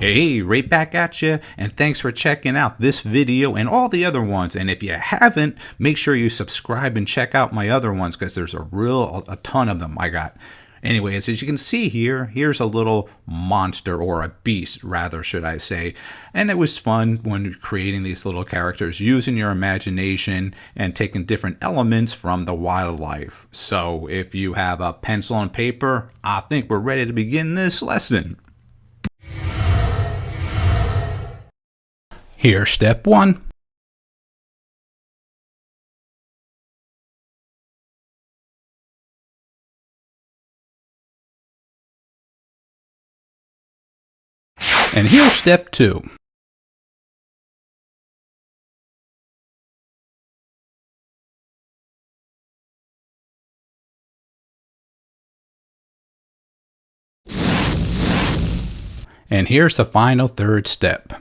Hey, right back at you, and thanks for checking out this video and all the other ones. And if you haven't, make sure you subscribe and check out my other ones because there's a ton of them I got. Anyways, as you can see here, here's a little monster, or a beast rather, should I say. And it was fun when creating these little characters, using your imagination and taking different elements from the wildlife. So if you have a pencil and paper, I think we're ready to begin this lesson. Here's step 1. And here's step 2. And here's the final third step.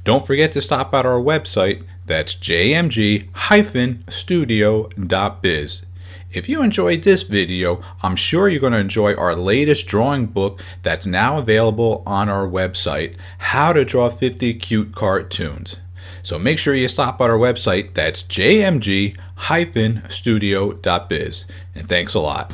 Don't forget to stop at our website, that's jmg-studio.biz. If you enjoyed this video, I'm sure you're going to enjoy our latest drawing book that's now available on our website, How to Draw 50 Cute Cartoons. So make sure you stop at our website, that's jmg-studio.biz. And thanks a lot.